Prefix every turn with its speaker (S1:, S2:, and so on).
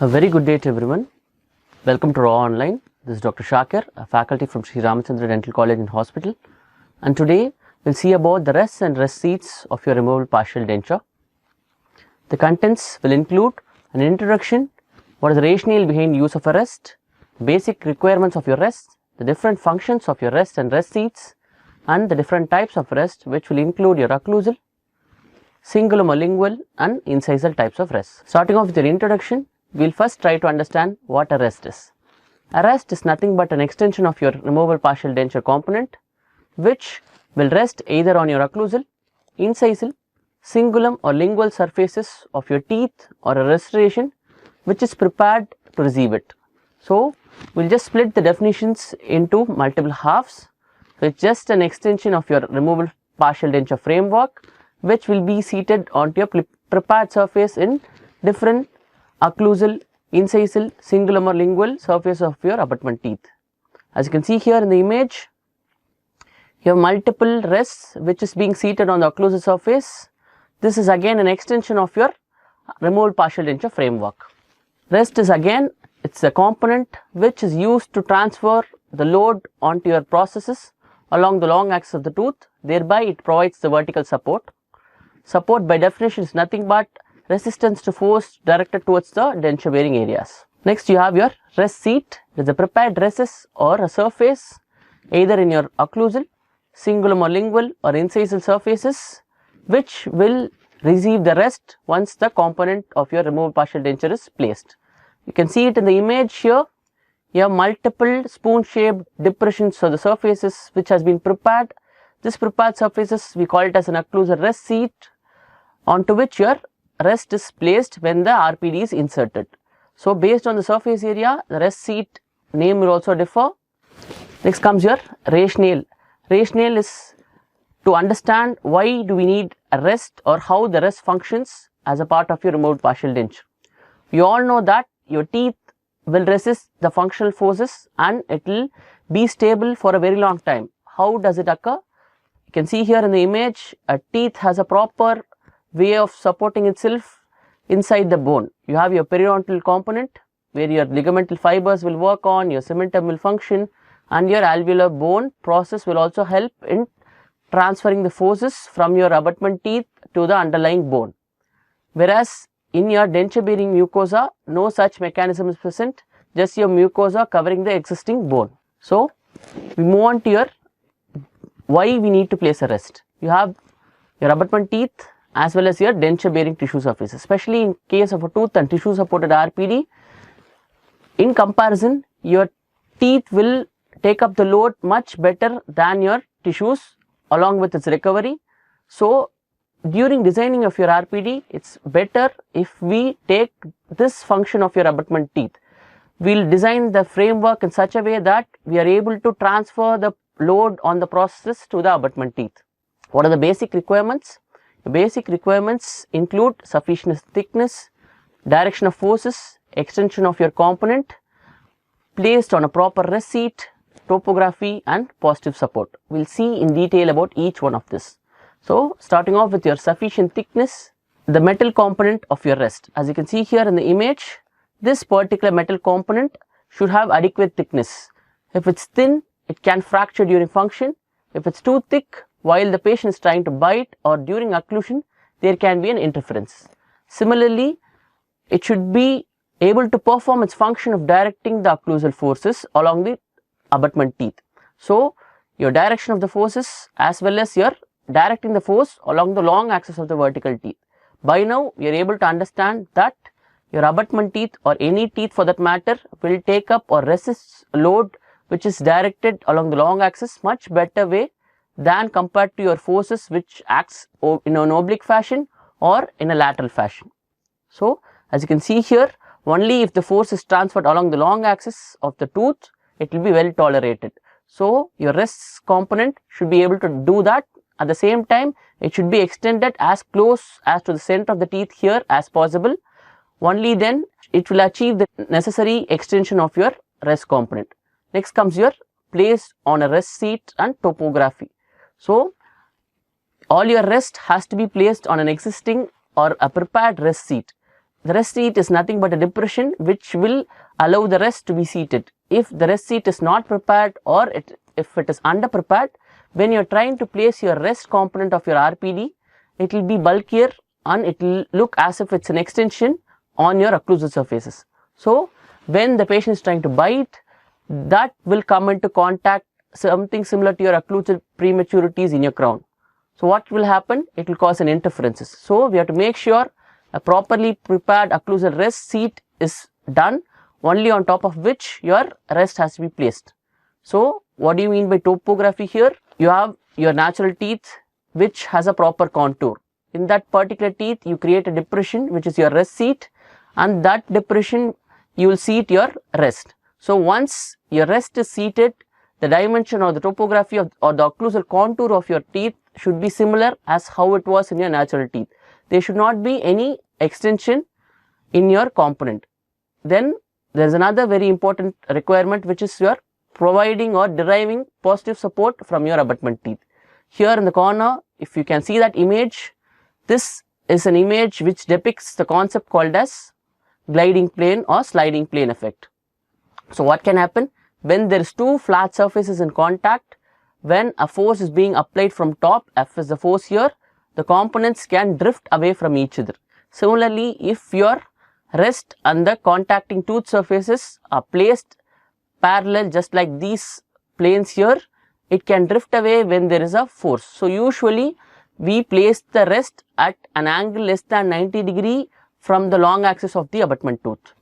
S1: A very good day to everyone. Welcome to Raaonline. This is Dr. Shakir, a faculty from Sri Ramachandra Dental College and Hospital. And today we'll see about the rests and rest seats of your removable partial denture. The contents will include an introduction, what is the rationale behind use of a rest, basic requirements of your rest, the different functions of your rest and rest seats, and the different types of rest, which will include your occlusal, cingulum or lingual, and incisal types of rest. Starting off with your introduction, we'll first try to understand what a rest is. A rest is nothing but an extension of your removable partial denture component, which will rest either on your occlusal, incisal, cingulum or lingual surfaces of your teeth, or a restoration which is prepared to receive it. So we'll just split the definitions into multiple halves. So it's just an extension of your removable partial denture framework, which will be seated onto your prepared surface in different occlusal, incisal, cingulum or lingual surface of your abutment teeth. As you can see here in the image, you have multiple rests which is being seated on the occlusal surface. This is again an extension of your removable partial denture framework. Rest is again, it's a component which is used to transfer the load onto your processes along the long axis of the tooth. Thereby it provides the vertical support. Support by definition is nothing but resistance to force directed towards the denture bearing areas. Next you have your rest seat. It is a prepared recess or a surface either in your occlusal, cingulum or lingual or incisal surfaces, which will receive the rest once the component of your removable partial denture is placed. You can see it in the image here. You have multiple spoon shaped depressions for the surfaces which has been prepared. This prepared surfaces, we call it as an occlusal rest seat, onto which your rest is placed when the RPD is inserted. So based on the surface area, the rest seat name will also differ. Next comes your rationale. Rationale is to understand why do we need a rest or how the rest functions as a part of your removable partial denture. We all know that your teeth will resist the functional forces and it will be stable for a very long time. How does it occur? You can see here in the image, a teeth has a proper way of supporting itself inside the bone. You have your periodontal component where your ligamental fibers will work on, your cementum will function, and your alveolar bone process will also help in transferring the forces from your abutment teeth to the underlying bone. Whereas in your denture bearing mucosa, no such mechanism is present, just your mucosa covering the existing bone. So we move on to your why we need to place a rest. You have your abutment teeth as well as your denture bearing tissue surface, especially in case of a tooth and tissue supported RPD. In comparison, your teeth will take up the load much better than your tissues along with its recovery. So during designing of your RPD, it's better if we take this function of your abutment teeth. We'll design the framework in such a way that we are able to transfer the load on the processes to the abutment teeth. What are the basic requirements? The basic requirements include sufficient thickness, direction of forces, extension of your component, placed on a proper rest seat, topography and positive support. We'll see in detail about each one of this. So starting off with your sufficient thickness, the metal component of your rest. As you can see here in the image, this particular metal component should have adequate thickness. If it's thin, it can fracture during function. If it's too thick, while the patient is trying to bite or during occlusion, there can be an interference. Similarly, it should be able to perform its function of directing the occlusal forces along the abutment teeth. So your direction of the forces as well as your directing the force along the long axis of the vertical teeth. By now we are able to understand that your abutment teeth or any teeth for that matter will take up or resist load which is directed along the long axis much better way than compared to your forces which acts in an oblique fashion or in a lateral fashion. So as you can see here, only if the force is transferred along the long axis of the tooth, it will be well tolerated. So your rest component should be able to do that. At the same time, it should be extended as close as to the center of the teeth here as possible. Only then it will achieve the necessary extension of your rest component. Next comes your place on a rest seat and topography. So all your rest has to be placed on an existing or a prepared rest seat. the rest seat is nothing but a depression which will allow the rest to be seated. If the rest seat is not prepared, or if it is under prepared, when you are trying to place your rest component of your RPD, it will be bulkier and it will look as if it's an extension on your occlusal surfaces. So when the patient is trying to bite, that will come into contact something similar to your occlusal prematurities in your crown. So what will happen? It will cause an interferences. So we have to make sure a properly prepared occlusal rest seat is done, only on top of which your rest has to be placed. So what do you mean by topography here? You have your natural teeth which has a proper contour. In that particular teeth, you create a depression which is your rest seat, and that depression you will seat your rest. So once your rest is seated, the dimension or the topography of, or the occlusal contour of your teeth should be similar as how it was in your natural teeth. There should not be any extension in your component. Then there is another very important requirement, which is your providing or deriving positive support from your abutment teeth. Here in the corner, if you can see that image, this is an image which depicts the concept called as gliding plane or sliding plane effect. So what can happen? When there is two flat surfaces in contact, when a force is being applied from top, F is the force here, the components can drift away from each other. Similarly, if your rest and the contacting tooth surfaces are placed parallel, just like these planes here, it can drift away when there is a force. So usually we place the rest at an angle less than 90 degree from the long axis of the abutment tooth.